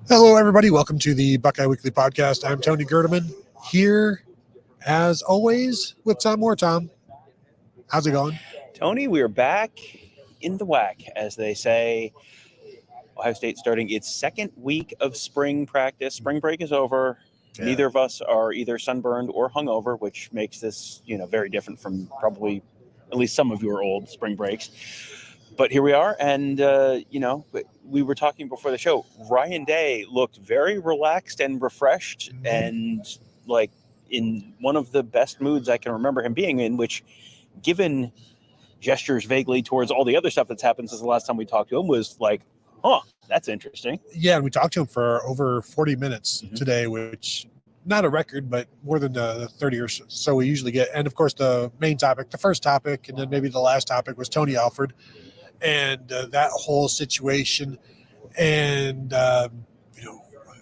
Hello, everybody. Welcome to the Buckeye Weekly Podcast. I'm Tony Gerdeman here, as always, with Tom Moore. Tom, how's it going? Tony, we are back in the whack, as they say. Ohio State starting its second week of spring practice. Spring break is over. Yeah. Neither of us are either sunburned or hungover, which makes this, very different from probably at least some of your old spring breaks. But here we are, and, we were talking before the show. Ryan Day looked very relaxed and refreshed and, in one of the best moods I can remember him being in, which, given gestures vaguely towards all the other stuff that's happened since the last time we talked to him, was like, that's interesting. Yeah, and we talked to him for over 40 minutes today, which not a record, but more than the 30 or so we usually get. And, of course, the main topic, the first topic, and then maybe the last topic was Tony Alford and that whole situation. And,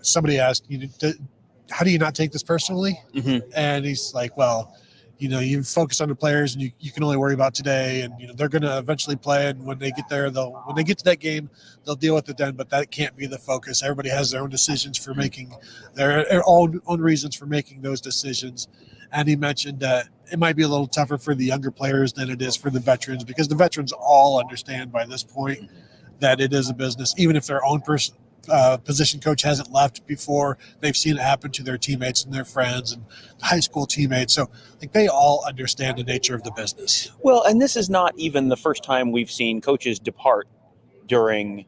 somebody asked, how do you not take this personally? And he's like, well, you focus on the players and you can only worry about today, and they're going to eventually play, and when they get there, when they get to that game, they'll deal with it then, but that can't be the focus. Everybody has their own decisions for making their own reasons for making those decisions. And he mentioned that it might be a little tougher for the younger players than it is for the veterans, because the veterans all understand by this point that it is a business, even if their own position coach hasn't left before. They've seen it happen to their teammates and their friends and high school teammates. So they all understand the nature of the business. Well, and this is not even the first time we've seen coaches depart during,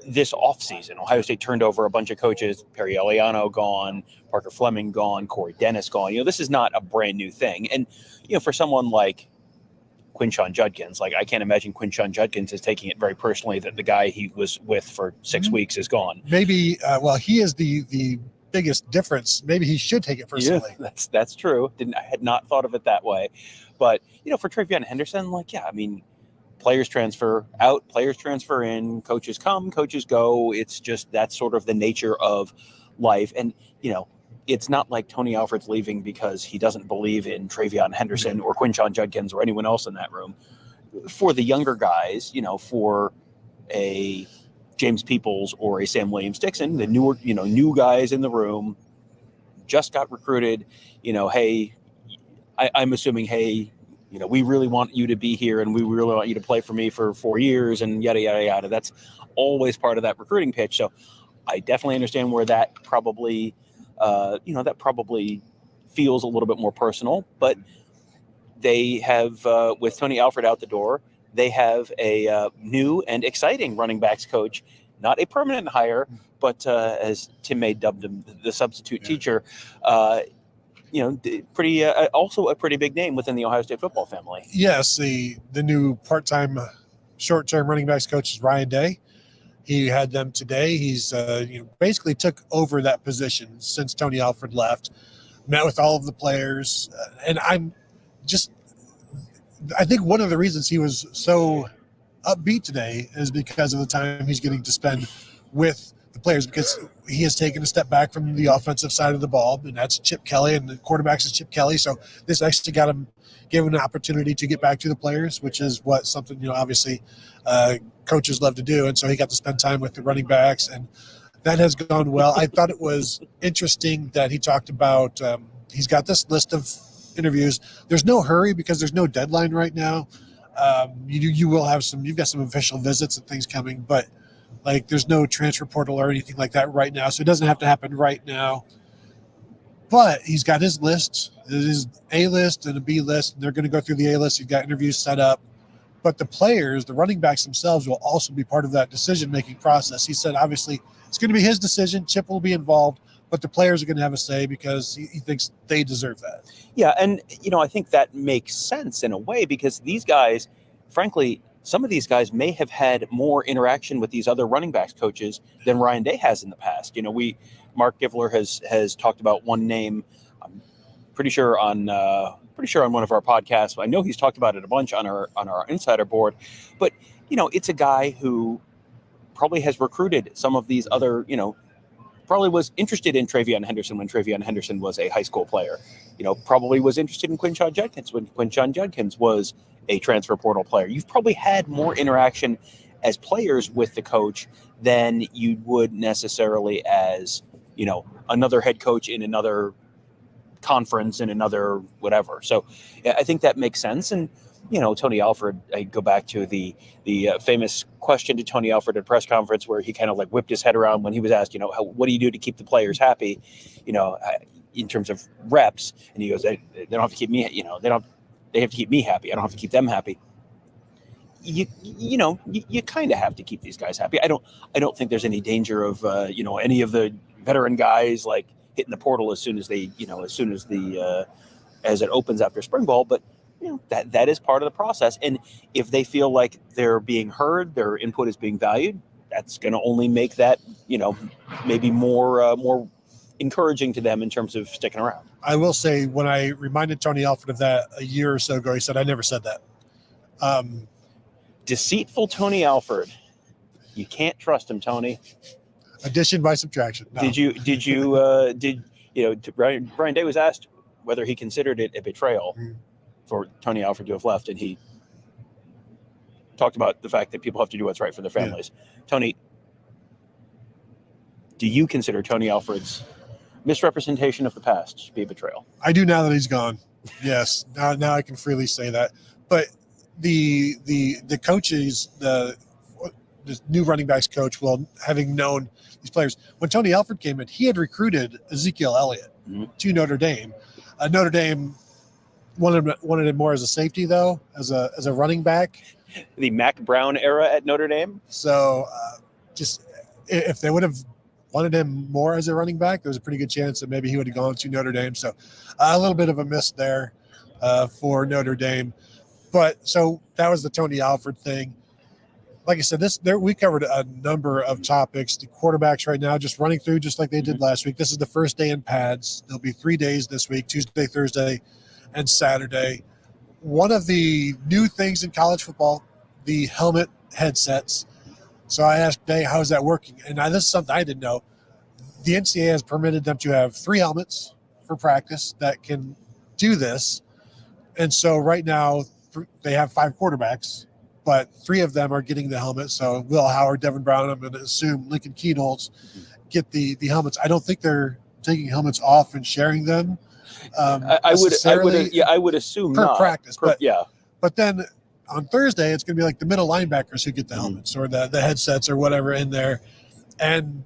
this offseason. Ohio State turned over a bunch of coaches. Perry Eliano gone, Parker Fleming gone, Corey Dennis gone. This is not a brand new thing. And, for someone like Quinshon Judkins, I can't imagine Quinshon Judkins is taking it very personally that the guy he was with for 6 weeks is gone. Maybe, he is the biggest difference. Maybe he should take it personally. Yeah, that's true. I had not thought of it that way. But, for Travion Henderson, players transfer out, players transfer in, coaches come, coaches go. It's just that's sort of the nature of life. And, it's not like Tony Alford's leaving because he doesn't believe in Travion Henderson or Quinshon Judkins or anyone else in that room. For the younger guys, for a James Peoples or a Sam Williams-Dixon, the newer, new guys in the room, just got recruited, hey, I'm assuming, hey, we really want you to be here and we really want you to play for me for 4 years and yada, yada, yada. That's always part of that recruiting pitch. So I definitely understand where that probably, feels a little bit more personal. But they have, with Tony Alford out the door, they have a new and exciting running backs coach, not a permanent hire, but as Tim May dubbed him, the substitute teacher, pretty also a pretty big name within the Ohio State football family. Yes, the new part-time short-term running backs coach is Ryan Day. He had them today. He's basically took over that position since Tony Alford left, met with all of the players. And I think one of the reasons he was so upbeat today is because of the time he's getting to spend with the players, because he has taken a step back from the offensive side of the ball, and that's Chip Kelly, and the quarterbacks is Chip Kelly. So this actually gave him an opportunity to get back to the players, which is something, obviously coaches love to do. And so he got to spend time with the running backs, and that has gone well. I thought it was interesting that he talked about he's got this list of interviews. There's no hurry because there's no deadline right now. You will have you've got some official visits and things coming, but there's no transfer portal or anything like that right now. So it doesn't have to happen right now. But he's got his list. His A list and a B list, and they're going to go through the A list. He's got interviews set up. But the players, the running backs themselves, will also be part of that decision-making process. He said, obviously, it's going to be his decision. Chip will be involved, but the players are going to have a say because he thinks they deserve that. Yeah, and, I think that makes sense in a way, because these guys, frankly, some of these guys may have had more interaction with these other running backs coaches than Ryan Day has in the past. Mark Givler has talked about one name, I'm pretty sure on one of our podcasts. I know he's talked about it a bunch on our insider board, but it's a guy who probably has recruited some of these other, probably was interested in Travion Henderson when Travion Henderson was a high school player, probably was interested in Quinshon Judkins when Quinshon Judkins was a transfer portal player. You've probably had more interaction as players with the coach than you would necessarily as, another head coach in another conference in another whatever. So I think that makes sense. And Tony Alford, I go back to the famous question to Tony Alford at a press conference where he kind of like whipped his head around when he was asked, what do you do to keep the players happy, in terms of reps? And he goes, they don't have to keep me, they have to keep me happy. I don't have to keep them happy. You kind of have to keep these guys happy. I don't think there's any danger of any of the veteran guys like hitting the portal as soon as as it opens after spring ball. But that is part of the process. And if they feel like they're being heard, their input is being valued, that's going to only make that maybe more encouraging to them in terms of sticking around. I will say, when I reminded Tony Alford of that a year or so ago, he said, "I never said that." Deceitful Tony Alford. You can't trust him, Tony. Addition by subtraction. No. Brian Day was asked whether he considered it a betrayal for Tony Alford to have left, and he talked about the fact that people have to do what's right for their families. Yeah. Tony, do you consider Tony Alford's misrepresentation of the past to be a betrayal? I do, now that he's gone. Yes. Now I can freely say that. But the coaches, the new running backs coach, well, having known these players, when Tony Alford came in, he had recruited Ezekiel Elliott to Notre Dame. Notre Dame wanted him more as a safety, though, as a running back. The Mac Brown era at Notre Dame. So just if they would have wanted him more as a running back, there's a pretty good chance that maybe he would have gone to Notre Dame. So a little bit of a miss there for Notre Dame. But so that was the Tony Alford thing. Like I said, we covered a number of topics. The quarterbacks right now just running through just like they did last week. This is the first day in pads. There'll be 3 days this week: Tuesday, Thursday, and Saturday. One of the new things in college football, the helmet headsets. So I asked Day, how's that working? And this is something I didn't know. The NCAA has permitted them to have 3 helmets for practice that can do this. And so right now they have 5 quarterbacks, but 3 of them are getting the helmet. So Will Howard, Devin Brown, I'm going to assume Lincoln Kienholz get the helmets. I don't think they're taking helmets off and sharing them. I would assume per not. Practice. But then on Thursday, it's going to be like the middle linebackers who get the helmets or the headsets or whatever in there. And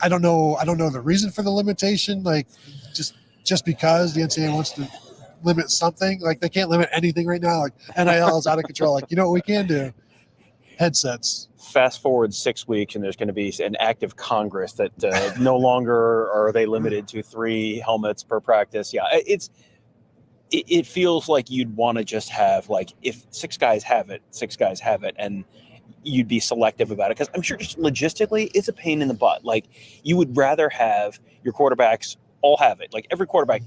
I don't know the reason for the limitation. Like just because the NCAA wants to limit something, like they can't limit anything right now. Like NIL is out of control. Like, what we can do? Headsets. Fast forward 6 weeks, and there's going to be an act of Congress that no longer are they limited to 3 helmets per practice. Yeah, it feels like you'd want to just have, like, if 6 guys have it, and you'd be selective about it, because I'm sure just logistically it's a pain in the butt. Like, you would rather have your quarterbacks all have it. Like, every quarterback,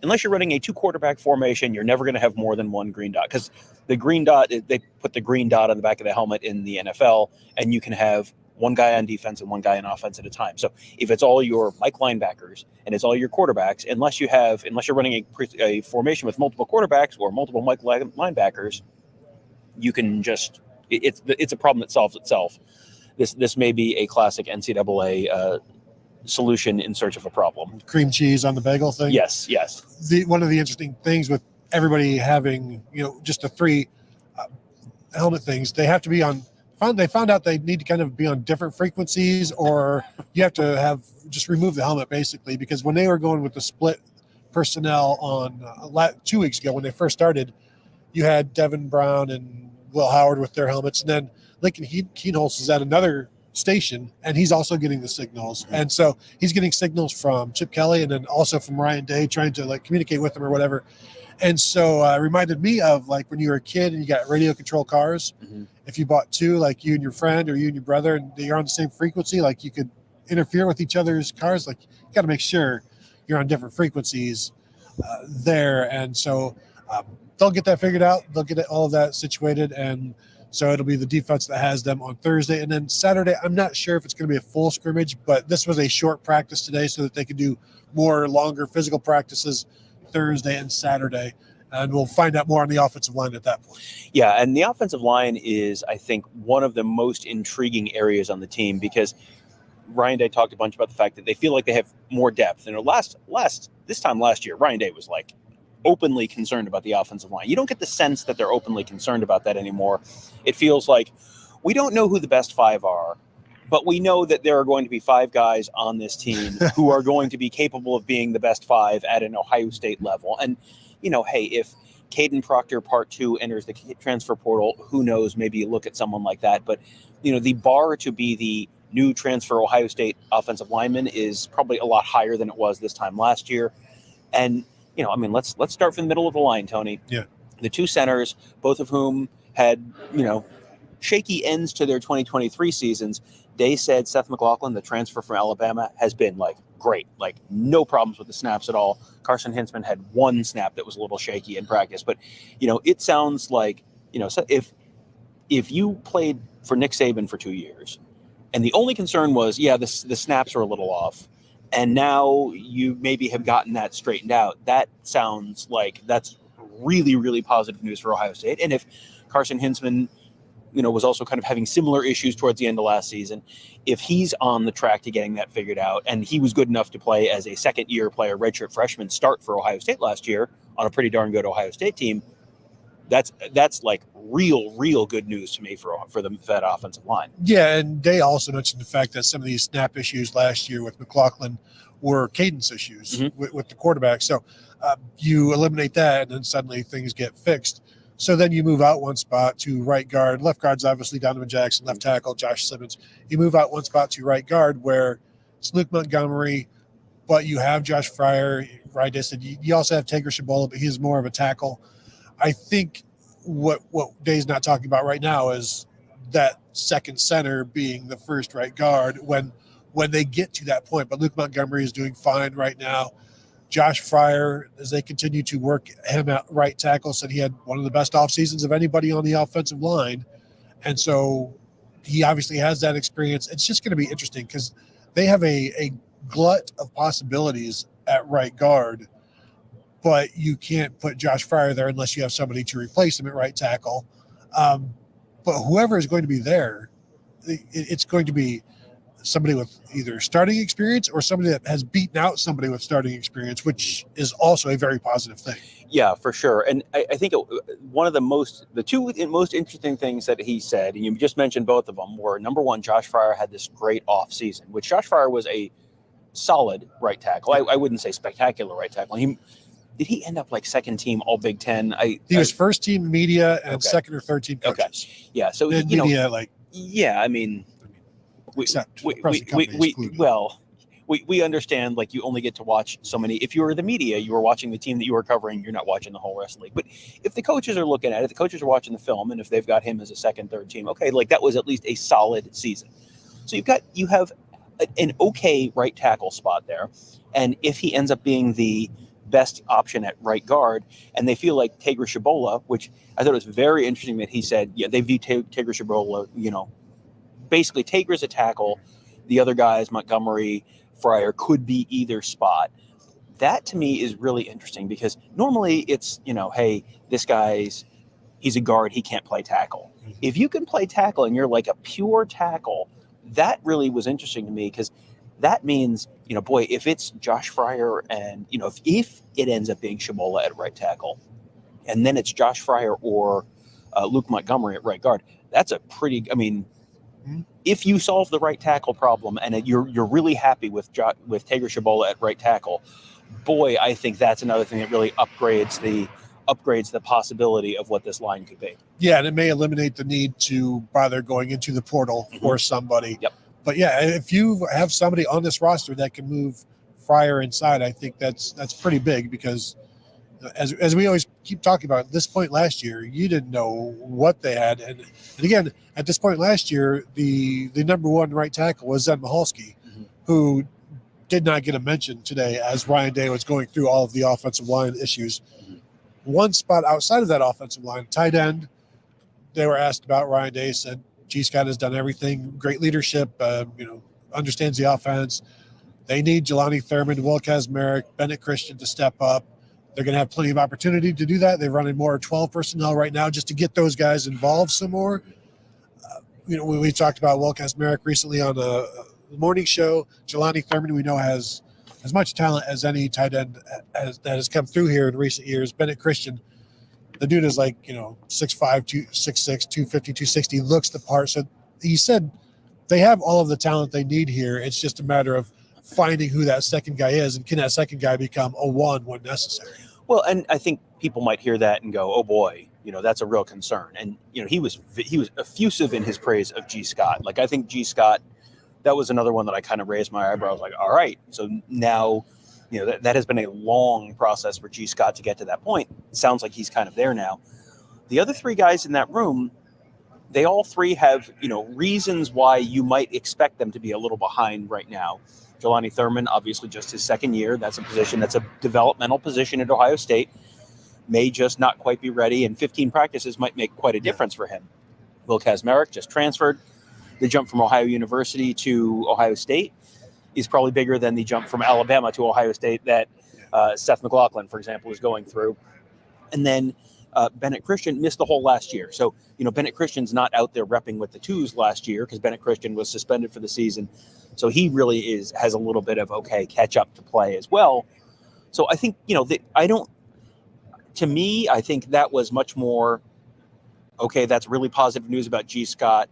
unless you're running a 2-quarterback formation, you're never going to have more than 1 green dot, because the green dot, they put the green dot on the back of the helmet in the NFL, and you can have 1 guy on defense and 1 guy on offense at a time. So if it's all your Mike linebackers and it's all your quarterbacks, unless you're running a formation with multiple quarterbacks or multiple Mike linebackers, you can just, it's a problem that solves itself. This may be a classic NCAA solution in search of a problem. Cream cheese on the bagel thing. Yes. One of the interesting things with everybody having, just the 3 helmet things, they have to be on. They found out they need to kind of be on different frequencies, or you have to just remove the helmet basically, because when they were going with the split personnel on 2 weeks ago when they first started, you had Devin Brown and Will Howard with their helmets, and then Lincoln Kienholz is at another station, and he's also getting the signals. And so he's getting signals from Chip Kelly and then also from Ryan Day, trying to communicate with him or whatever. And so it reminded me of when you were a kid and you got radio control cars. If you bought 2, like you and your friend or you and your brother, and you're on the same frequency, you could interfere with each other's cars. You got to make sure you're on different frequencies there. And so they'll get that figured out. They'll get all of that situated. And so it'll be the defense that has them on Thursday. And then Saturday, I'm not sure if it's going to be a full scrimmage, but this was a short practice today so that they could do longer physical practices Thursday and Saturday. And we'll find out more on the offensive line at that point. Yeah, and the offensive line is, I think, one of the most intriguing areas on the team because Ryan Day talked a bunch about the fact that they feel like they have more depth. And this time last year, Ryan Day was like openly concerned about the offensive line. You don't get the sense that they're openly concerned about that anymore. It feels like we don't know who the best five are, but we know that there are going to be five guys on this team who are going to be capable of being the best five at an Ohio State level. And hey, if Caden Proctor Part 2 enters the transfer portal, who knows? Maybe you look at someone like that. But, the bar to be the new transfer Ohio State offensive lineman is probably a lot higher than it was this time last year. And, let's start from the middle of the line, Tony. Yeah. The two centers, both of whom had, shaky ends to their 2023 seasons. Day said Seth McLaughlin, the transfer from Alabama, has been great, no problems with the snaps at all. Carson Hintzman had one snap that was a little shaky in practice, but it sounds like so if you played for Nick Saban for 2 years, and the only concern was the snaps are a little off, and now you maybe have gotten that straightened out. That sounds like that's really, really positive news for Ohio State. And if Carson Hintzman was also kind of having similar issues towards the end of last season, if he's on the track to getting that figured out, and he was good enough to play as a second-year player, redshirt freshman start for Ohio State last year on a pretty darn good Ohio State team, that's real good news to me for that offensive line. Yeah, and they also mentioned the fact that some of these snap issues last year with McLaughlin were cadence issues with the quarterback. So you eliminate that, and then suddenly things get fixed. So then you move out one spot to right guard. Left guard's obviously Donovan Jackson. Left tackle, Josh Simmons. You move out one spot to right guard where it's Luke Montgomery, but you have Josh Fryer. Right, you also have Tager Shabola, but he's more of a tackle. I think what Day's not talking about right now is that second center being the first right guard when they get to that point. But Luke Montgomery is doing fine right now. Josh Fryer, as they continue to work him at right tackle, said he had one of the best off seasons of anybody on the offensive line. And so he obviously has that experience. It's just going to be interesting because they have a glut of possibilities at right guard, but you can't put Josh Fryer there unless you have somebody to replace him at right tackle. But whoever is going to be there, it's going to be somebody with either starting experience or somebody that has beaten out somebody with starting experience, which is also a very positive thing. Yeah, for sure. And I think one of the two most interesting things that he said, and you just mentioned both of them, were number one, Josh Fryer had this great off season, which Josh Fryer was a solid right tackle. I wouldn't say spectacular right tackle. Did he end up second team All Big Ten? He was first team media and second or third team coaches. Okay. Yeah. So media, we understand you only get to watch so many. If you were the media, you were watching the team that you were covering. You're not watching the whole rest of the league. But if the coaches are looking at it, the coaches are watching the film, and if they've got him as a second, third team, okay, that was at least a solid season. So you have an okay right tackle spot there, and if he ends up being the best option at right guard, and they feel like Tager Shabola, which I thought was very interesting that he said, they view Tager Shabola, basically Tager's a tackle, the other guys, Montgomery, Fryer, could be either spot. That to me is really interesting because normally it's, hey, he's a guard, he can't play tackle. If you can play tackle and you're a pure tackle, that really was interesting to me because that means, if it's Josh Fryer and, if it ends up being Shabola at right tackle, and then it's Josh Fryer or Luke Montgomery at right guard, that's a pretty, if you solve the right tackle problem and you're really happy with Tager Shabola at right tackle, boy, I think that's another thing that really upgrades the possibility of what this line could be. Yeah, and it may eliminate the need to bother going into the portal for somebody. Yep. But yeah, if you have somebody on this roster that can move Fryer inside, I think that's pretty big because as we always keep talking about, at this point last year, you didn't know what they had. And again, at this point last year, the number one right tackle was Zen Michalski, who did not get a mention today as Ryan Day was going through all of the offensive line issues. One spot outside of that offensive line, tight end, they were asked about. Ryan Day said, G. Scott has done everything, great leadership, understands the offense. They need Jelani Thurman, Will Kazmarek, Bennett Christian to step up. They're going to have plenty of opportunity to do that. They're running more 12 personnel right now just to get those guys involved some more. We talked about Will Kazmarek recently on the morning show. Jelani Thurman, we know, has as much talent as any tight end that has come through here in recent years. Bennett Christian, the dude is like, 6'5", 6'6", 250, 260, looks the part. So he said they have all of the talent they need here. It's just a matter of finding who that second guy is, and can that second guy become a one when necessary. Well, and I think people might hear that and go, "Oh boy, that's a real concern." And he was effusive in his praise of G. Scott. Like, I think G. Scott, that was another one that I kind of raised my eyebrows. Like, all right, so now, that has been a long process for G. Scott to get to that point. It sounds like he's kind of there now. The other three guys in that room, they all three have reasons why you might expect them to be a little behind right now. Jelani Thurman, obviously just his second year. That's a developmental position at Ohio State. May just not quite be ready, and 15 practices might make quite a difference for him. Will Kazmarek just transferred. The jump from Ohio University to Ohio State is probably bigger than the jump from Alabama to Ohio State that Seth McLaughlin, for example, is going through. And then Bennett Christian missed the whole last year. So, Bennett Christian's not out there repping with the twos last year because Bennett Christian was suspended for the season. So he really has a little bit of, catch up to play as well. So I think, I think that was much more, that's really positive news about G. Scott.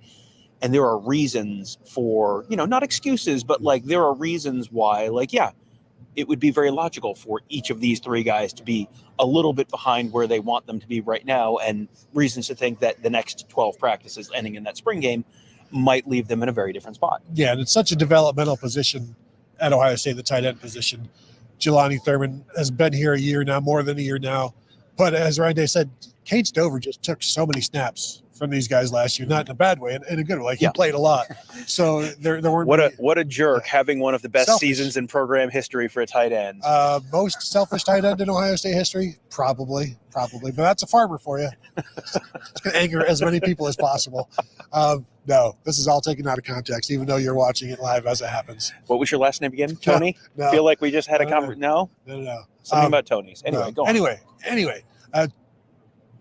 And there are reasons for, not excuses, but there are reasons why, it would be very logical for each of these three guys to be a little bit behind where they want them to be right now, and reasons to think that the next 12 practices ending in that spring game might leave them in a very different spot. Yeah, and it's such a developmental position at Ohio State, the tight end position. Jelani Thurman has been here a year now, more than a year now. But as Ryan Day said, Cade Stover just took so many snaps from these guys last year, not in a bad way, in a good way. He played a lot. So there weren't what a jerk having one of the best seasons in program history for a tight end. Most selfish tight end in Ohio State history, probably. But that's a farmer for you. It's going to anger as many people as possible. No, this is all taken out of context, even though you're watching it live as it happens. What was your last name again? Tony? No. Feel like we just had a conversation. No? No. Something about Tony's. Anyway, go on. Anyway.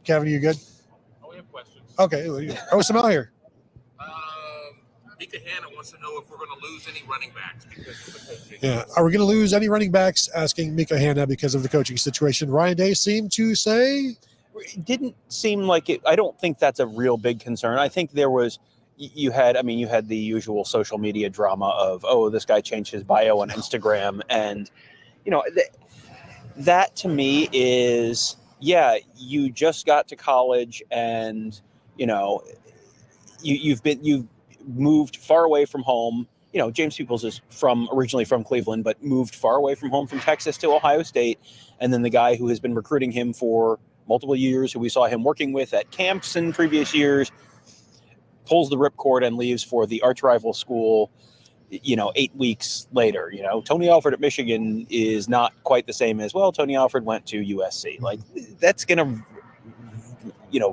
Kevin, are you good? Oh, we have questions. Okay. Oh, Samel here. Mika Hanna wants to know if we're going to lose any running backs because of the coaching. Yeah. Are we going to lose any running backs? Asking Mika Hanna because of the coaching situation. Ryan Day seemed to say. It didn't seem like it. I don't think that's a real big concern. I think there was. You had the usual social media drama of, this guy changed his bio on Instagram. And, that to me is, you just got to college and, you've moved far away from home. James Peoples is originally from Cleveland, but moved far away from home from Texas to Ohio State. And then the guy who has been recruiting him for multiple years, who we saw him working with at camps in previous years, pulls the ripcord and leaves for the arch rival school, 8 weeks later. Tony Alford at Michigan is not quite the same as, Tony Alford went to USC. Like, that's going to,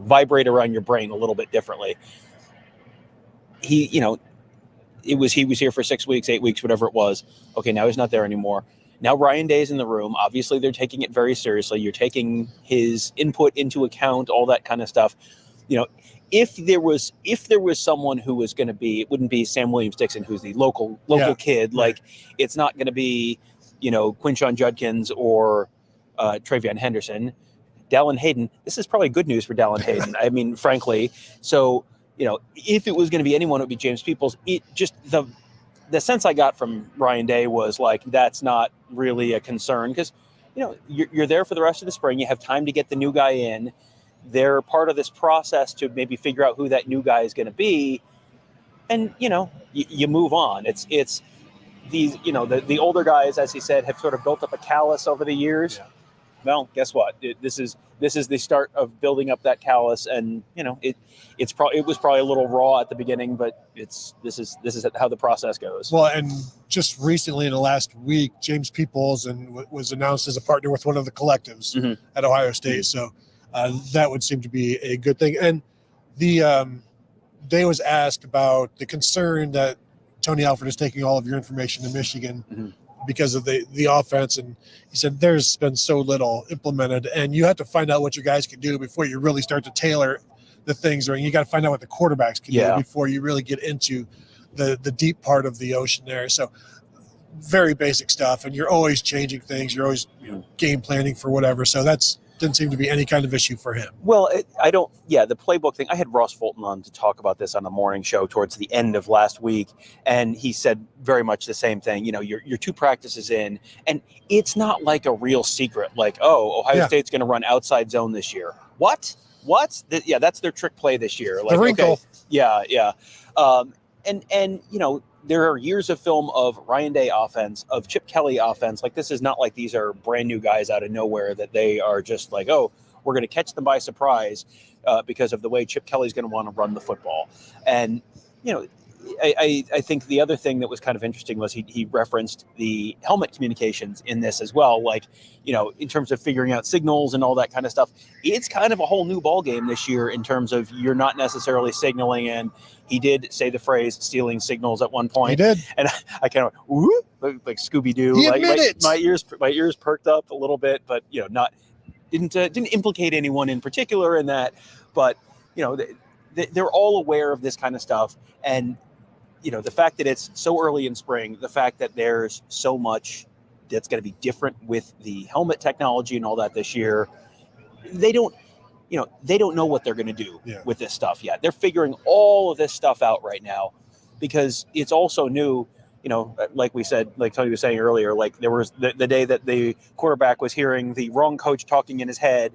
vibrate around your brain a little bit differently. He was here for 6 weeks, 8 weeks, whatever it was. Okay, now he's not there anymore. Now Ryan Day's in the room. Obviously, they're taking it very seriously. You're taking his input into account, all that kind of stuff. If there was someone who was going to be, it wouldn't be Sam Williams-Dixon, who's the local kid. Like, it's not going to be, Quinshon Judkins or Travion Henderson. Dallin Hayden, this is probably good news for Dallin Hayden. I mean, frankly. So, if it was going to be anyone, it would be James Peoples. It just, the sense I got from Ryan Day was like, that's not really a concern because, you're there for the rest of the spring. You have time to get the new guy in. They're part of this process to maybe figure out who that new guy is going to be. And, you move on. It's these, the older guys, as he said, have sort of built up a callus over the years. Yeah. Well, guess what? This is the start of building up that callus, and it was probably a little raw at the beginning, but this is how the process goes. Well, and just recently in the last week, James Peoples was announced as a partner with one of the collectives at Ohio State, so that would seem to be a good thing. And Day was asked about the concern that Tony Alford is taking all of your information to Michigan. because of the offense. And he said there's been so little implemented, and you have to find out what your guys can do before you really start to tailor the things. Or you got to find out what the quarterbacks can do before you really get into the deep part of the ocean there. So very basic stuff, and you're always changing things. You're always game planning for whatever. So that's didn't seem to be any kind of issue for him. Well, the playbook thing, I had Ross Fulton on to talk about this on the morning show towards the end of last week, and he said very much the same thing. You're 2 practices in, and it's not like a real secret, like, oh, Ohio State's going to run outside zone this year. What? That's their trick play this year. Like, the wrinkle. Okay, yeah. And there are years of film of Ryan Day offense, of Chip Kelly offense. Like, this is not like these are brand new guys out of nowhere that they are just like, oh, we're going to catch them by surprise because of the way Chip Kelly's going to want to run the football. And, I think the other thing that was kind of interesting was he referenced the helmet communications in this as well. Like, in terms of figuring out signals and all that kind of stuff, it's kind of a whole new ball game this year in terms of you're not necessarily signaling in. He did say the phrase stealing signals at one point. He did. And I kind of, whoop, like Scooby-Doo. He admitted it. My ears perked up a little bit, but, didn't implicate anyone in particular in that. But, they're all aware of this kind of stuff. And, the fact that it's so early in spring, the fact that there's so much that's going to be different with the helmet technology and all that this year, they don't know what they're going to do with this stuff yet. They're figuring all of this stuff out right now because it's also new. Like we said, like Tony was saying earlier, like there was the day that the quarterback was hearing the wrong coach talking in his head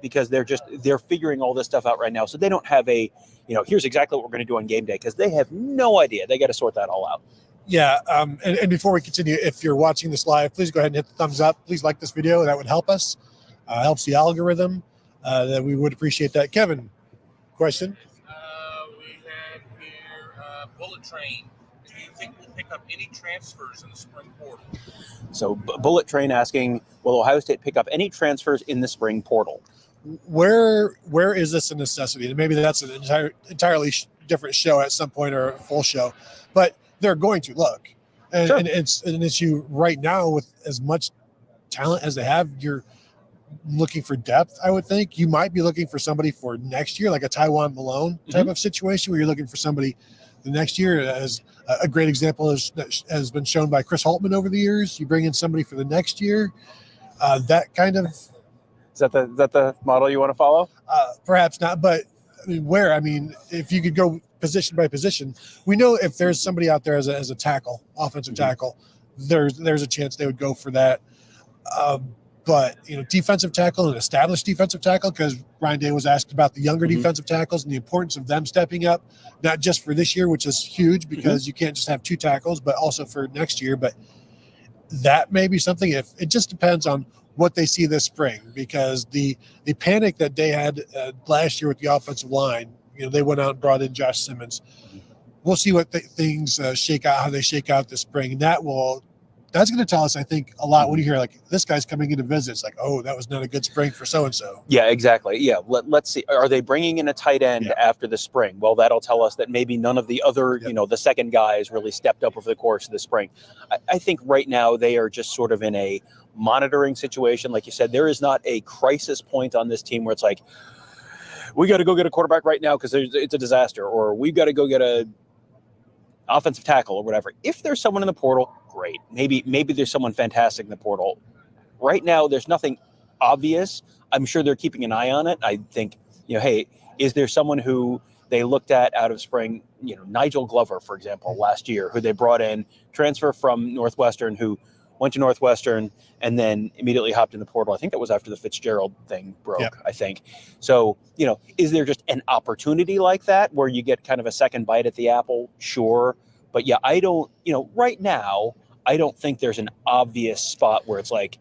because they're figuring all this stuff out right now. So they don't have here's exactly what we're going to do on game day because they have no idea. They got to sort that all out. Yeah. And before we continue, if you're watching this live, please go ahead and hit the thumbs up. Please like this video. That would help us. Helps the algorithm. That we would appreciate that. Kevin, question? We have here Bullet Train. Do you think we'll pick up any transfers in the spring portal? So Bullet Train asking, will Ohio State pick up any transfers in the spring portal? Where is this a necessity? And maybe that's an entirely different show at some point or a full show, but they're going to look. And, sure. And it's an issue right now with as much talent as they have. You're looking for depth, I would think. You might be looking for somebody for next year, like a Tywan Malone type of situation where you're looking for somebody the next year. As a great example has been shown by Chris Holtman over the years. You bring in somebody for the next year. That kind of... Is that the model you want to follow? Perhaps not, but if you could go position by position, we know if there's somebody out there as a tackle, offensive tackle, there's a chance they would go for that. But defensive tackle, an established defensive tackle, because Ryan Day was asked about the younger defensive tackles and the importance of them stepping up, not just for this year, which is huge because you can't just have 2 tackles, but also for next year. But that may be something. If it just depends on what they see this spring, because the panic that they had last year with the offensive line, they went out and brought in Josh Simmons. We'll see what things shake out, how they shake out this spring. And that's going to tell us, I think, a lot when you hear like this guy's coming in to visit. It's like, oh, that was not a good spring for so-and-so. Yeah, exactly. Yeah. Let's see. Are they bringing in a tight end after the spring? Well, that'll tell us that maybe none of the other, the second guys really stepped up over the course of the spring. I think right now they are just sort of in a monitoring situation. Like you said, there is not a crisis point on this team where it's like, we got to go get a quarterback right now because it's a disaster, or we've got to go get a offensive tackle or whatever. If there's someone in the portal, great. Maybe there's someone fantastic in the portal. Right now, there's nothing obvious. I'm sure they're keeping an eye on it. I think, hey, is there someone who they looked at out of spring? Nigel Glover, for example, last year, who they brought in, transfer from Northwestern, who went to Northwestern and then immediately hopped in the portal. I think that was after the Fitzgerald thing broke, I think. So, is there just an opportunity like that where you get kind of a second bite at the apple? Sure. But yeah, I don't, right now, I don't think there's an obvious spot where it's like,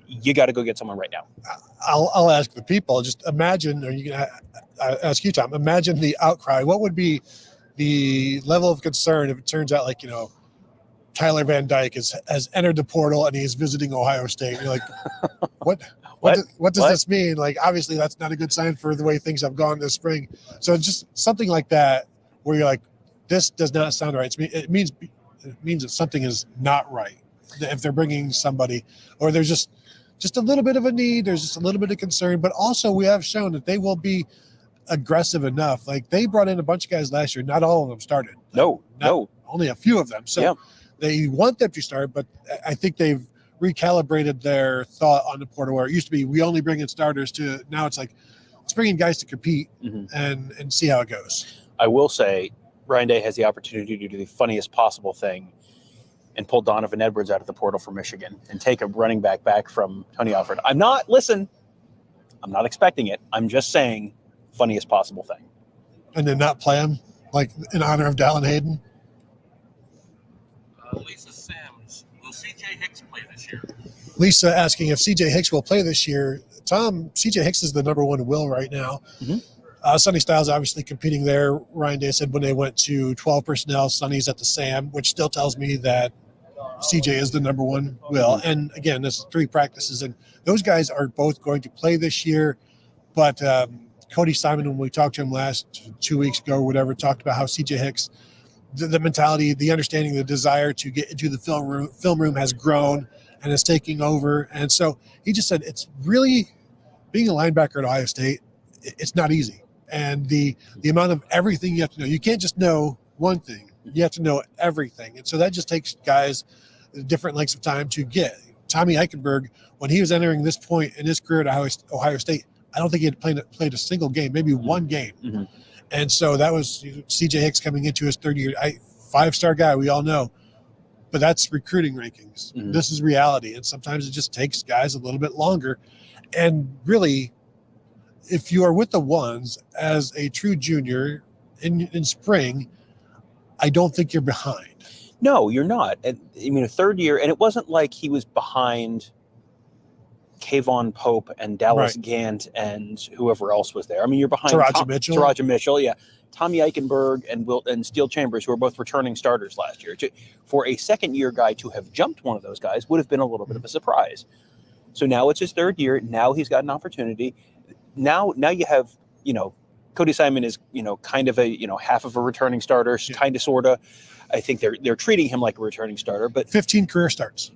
you got to go get someone right now. I'll ask the people, just imagine, or you can ask you, Tom, imagine the outcry. What would be the level of concern if it turns out like, Tyler Van Dyke has entered the portal and he's visiting Ohio State? You're like, what does this mean? Like, obviously that's not a good sign for the way things have gone this spring. So just something like that, where you're like, this does not sound right. It means that something is not right. if they're bringing somebody, or there's just a little bit of a need, there's just a little bit of concern. But also we have shown that they will be aggressive enough. Like they brought in a bunch of guys last year. Not all of them started. No. Only a few of them. So they want them to start, but I think they've recalibrated their thought on the portal, where it used to be we only bring in starters, to now it's like let's bring in guys to compete and see how it goes. I will say Ryan Day has the opportunity to do the funniest possible thing and pull Donovan Edwards out of the portal for Michigan and take a running back from Tony Alford. I'm not expecting it. I'm just saying funniest possible thing. And then not play him, like in honor of Dallin Hayden. Lisa Sims, will C.J. Hicks play this year? Lisa asking if C.J. Hicks will play this year. Tom, C.J. Hicks is the number one will right now. Sonny Styles obviously competing there. Ryan Day said when they went to 12 personnel, Sonny's at the Sam, which still tells me that CJ is the number one will. And again, this is 3 practices, and those guys are both going to play this year. But Cody Simon, when we talked to him last 2 weeks ago or whatever, talked about how CJ Hicks, the mentality, the understanding, the desire to get into the film room has grown and is taking over. And so he just said it's really, being a linebacker at Ohio State, it's not easy. And the amount of everything you have to know, you can't just know one thing. You have to know everything. And so that just takes guys different lengths of time to get. Tommy Eichenberg, when he was entering this point in his career at Ohio State, I don't think he had played a single game, maybe one game. And so that was C.J. Hicks coming into his third year. 5-star guy, we all know. But that's recruiting rankings. This is reality. And sometimes it just takes guys a little bit longer. And really, if you are with the ones as a true junior in spring, I don't think you're behind. No, you're not. And, I mean, a third year, and it wasn't like he was behind Kayvon Pope and Dallas Gant and whoever else was there. I mean, you're behind Taraja Mitchell, yeah. Tommy Eichenberg and Steele Chambers, who are both returning starters last year. For a second-year guy to have jumped one of those guys would have been a little bit of a surprise. So now it's his third year. Now he's got an opportunity. Now you have, Cody Simon is, kind of a, half of a returning starter, kind of, sort of. I think they're treating him like a returning starter. But 15 career starts.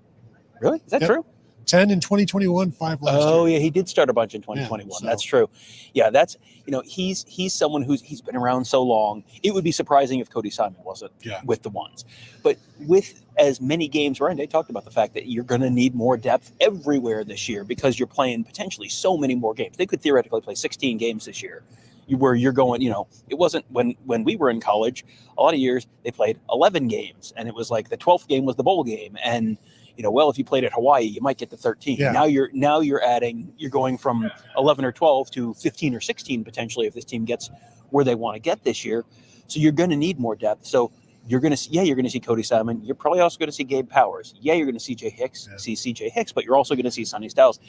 Really? Is that true? 10 in 2021, 5 last year. Oh, yeah, he did start a bunch in 2021. Yeah, so. That's true. Yeah, that's, he's someone he's been around so long. It would be surprising if Cody Simon wasn't with the ones. But with as many games, Ryan Day talked about the fact that you're going to need more depth everywhere this year because you're playing potentially so many more games. They could theoretically play 16 games this year. Where you're going, it wasn't when we were in college, a lot of years they played 11 games and it was like the 12th game was the bowl game. And, if you played at Hawaii, you might get to 13. Yeah. Now you're going from 11 or 12 to 15 or 16 potentially if this team gets where they want to get this year. So you're going to need more depth. So you're going to see Cody Simon. You're probably also going to see Gabe Powers. Yeah, you're going to see CJ Hicks, but you're also going to see Sonny Styles.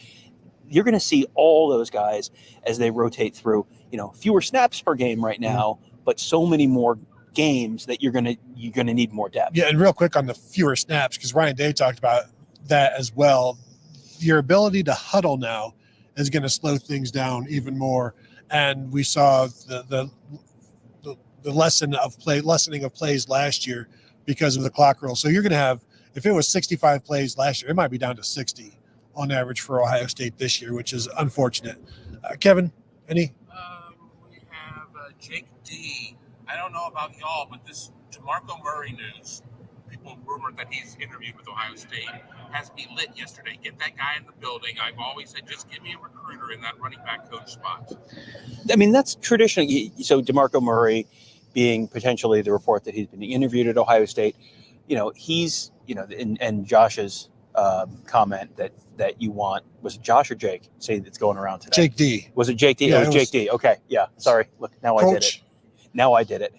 You're going to see all those guys as they rotate through, fewer snaps per game right now, but so many more games that you're going to need more depth. Yeah. And real quick on the fewer snaps, because Ryan Day talked about that as well. Your ability to huddle now is going to slow things down even more. And we saw the lessening of plays last year because of the clock rule. So you're going to have, if it was 65 plays last year, it might be down to 60 on average for Ohio State this year, which is unfortunate. Kevin, any? We have Jake D. I don't know about y'all, but this DeMarco Murray news, people rumored that he's interviewed with Ohio State, has me lit yesterday. Get that guy in the building. I've always said, just give me a recruiter in that running back coach spot. I mean, that's traditionally, so DeMarco Murray being potentially the report that he's been interviewed at Ohio State, he's, and Josh's comment that you want, was it Josh or Jake? Say that's going around today. Jake D. Was it Jake D? Yeah, it was Jake D. Okay. Yeah. Sorry. Look, now Coach. I did it.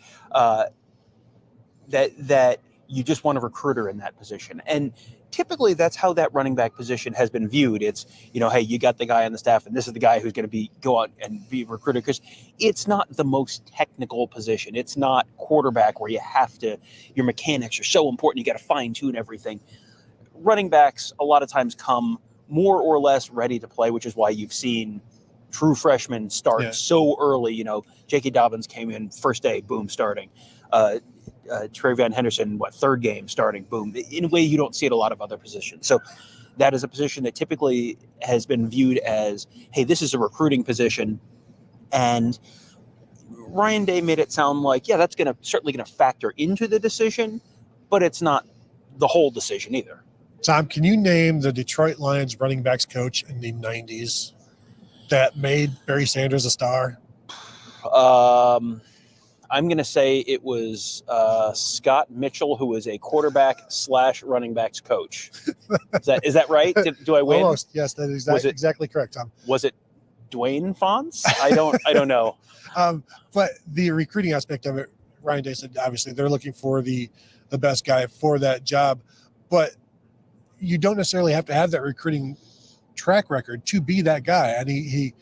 That you just want a recruiter in that position. And typically that's how that running back position has been viewed. It's, hey, you got the guy on the staff and this is the guy who's going to go out and be recruited, because it's not the most technical position. It's not quarterback where your mechanics are so important. You got to fine tune everything. Running backs a lot of times come more or less ready to play, which is why you've seen true freshmen start so early. J.K. Dobbins came in first day, boom, starting. Travion Henderson, third game starting, boom, in a way you don't see it a lot of other positions. So that is a position that typically has been viewed as, hey, this is a recruiting position. And Ryan Day made it sound like, yeah, that's certainly going to factor into the decision, but it's not the whole decision either. Tom, can you name the Detroit Lions running backs coach in the 90s that made Barry Sanders a star? I'm going to say it was Scott Mitchell, who was a quarterback/running backs coach. Is that right? Do I win? Almost. Yes, that is exactly correct, Tom. Was it Dwayne Fonts? I don't know. But the recruiting aspect of it, Ryan Day said, obviously they're looking for the best guy for that job, but you don't necessarily have to have that recruiting track record to be that guy. And he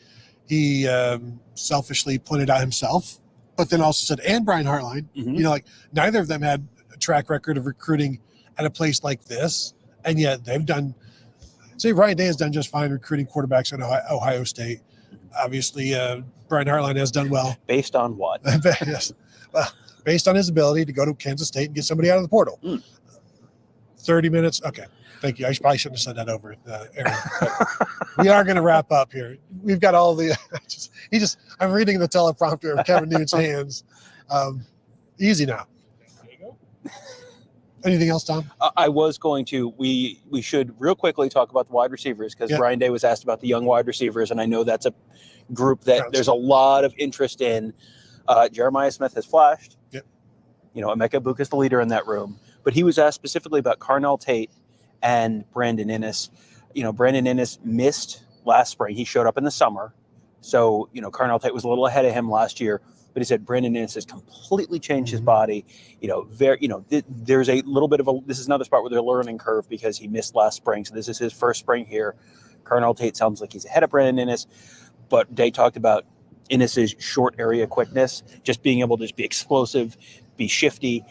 selfishly pointed out himself, but then also said, and Brian Hartline, neither of them had a track record of recruiting at a place like this. And yet they've done, Ryan Day has done just fine recruiting quarterbacks at Ohio State. Obviously, Brian Hartline has done well. Based on what? Yes. Well, based on his ability to go to Kansas State and get somebody out of the portal. 30 minutes. Okay. Thank you. I probably shouldn't have said that over Aaron. We are going to wrap up here. We've got all the I'm reading the teleprompter of Kevin Newton's hands. Easy now. There you go. Anything else, Tom? I was going to. We should real quickly talk about the wide receivers because Ryan Day was asked about the young wide receivers, and I know that's a group that there's a lot of interest in. Jeremiah Smith has flashed. Yep. Emeka Buka is the leader in that room, but he was asked specifically about Carnell Tate and Brandon Inniss. Brandon Inniss missed last spring. He showed up in the summer. So, Carnell Tate was a little ahead of him last year, but he said Brandon Inniss has completely changed his body. There's a little bit of this is another spot where there's a learning curve because he missed last spring. So this is his first spring here. Carnell Tate sounds like he's ahead of Brandon Inniss, but they talked about Inniss's short area quickness, just being able to just be explosive, be shifty.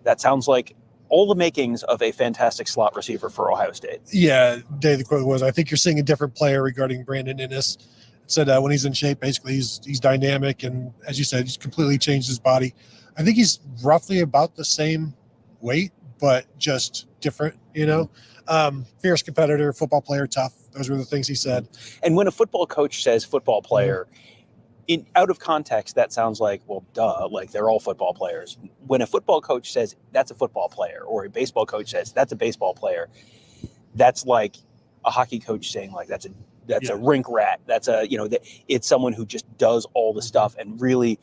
That sounds like all the makings of a fantastic slot receiver for Ohio State. Yeah, Dave, the quote was, I think you're seeing a different player regarding Brandon Inniss. It said when he's in shape, basically he's dynamic, and as you said, he's completely changed his body. I think he's roughly about the same weight, but just different, fierce competitor, football player, tough. Those were the things he said. And when a football coach says football player, out of context, that sounds like, well, duh, like they're all football players. When a football coach says that's a football player, or a baseball coach says that's a baseball player, that's like a hockey coach saying like that's a rink rat. That's it's someone who just does all the stuff and really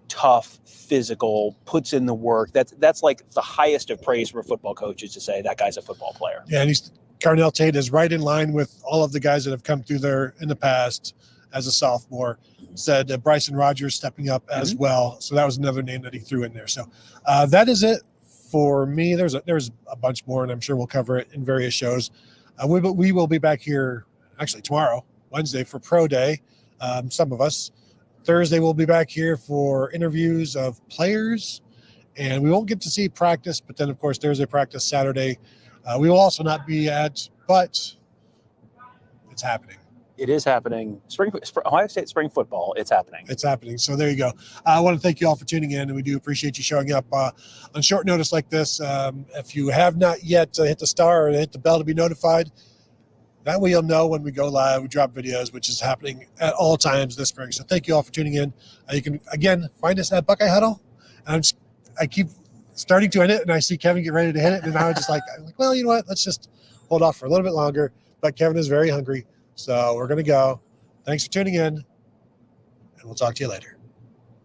tough, physical, puts in the work. That's like the highest of praise for football coaches to say that guy's a football player. Yeah, and Carnell Tate is right in line with all of the guys that have come through there in the past. As a sophomore, said Bryson Rogers stepping up as well. So that was another name that he threw in there. So that is it for me. There's a bunch more, and I'm sure we'll cover it in various shows. We will be back here actually tomorrow, Wednesday, for Pro Day. Some of us. Thursday, we'll be back here for interviews of players, and we won't get to see practice, but then, of course, Thursday practice, Saturday. We will also not be but it's happening. It is happening. Ohio State spring football, it's happening. It's happening. So there you go. I want to thank you all for tuning in, and we do appreciate you showing up on short notice like this. If you have not yet hit the star or hit the bell to be notified, that way you'll know when we go live, we drop videos, which is happening at all times this spring. So thank you all for tuning in. You can, again, find us at Buckeye Huddle. And I keep starting to hit it, and I see Kevin get ready to hit it, and I'm like, well, you know what? Let's just hold off for a little bit longer. But Kevin is very hungry. So we're going to go. Thanks for tuning in, and we'll talk to you later.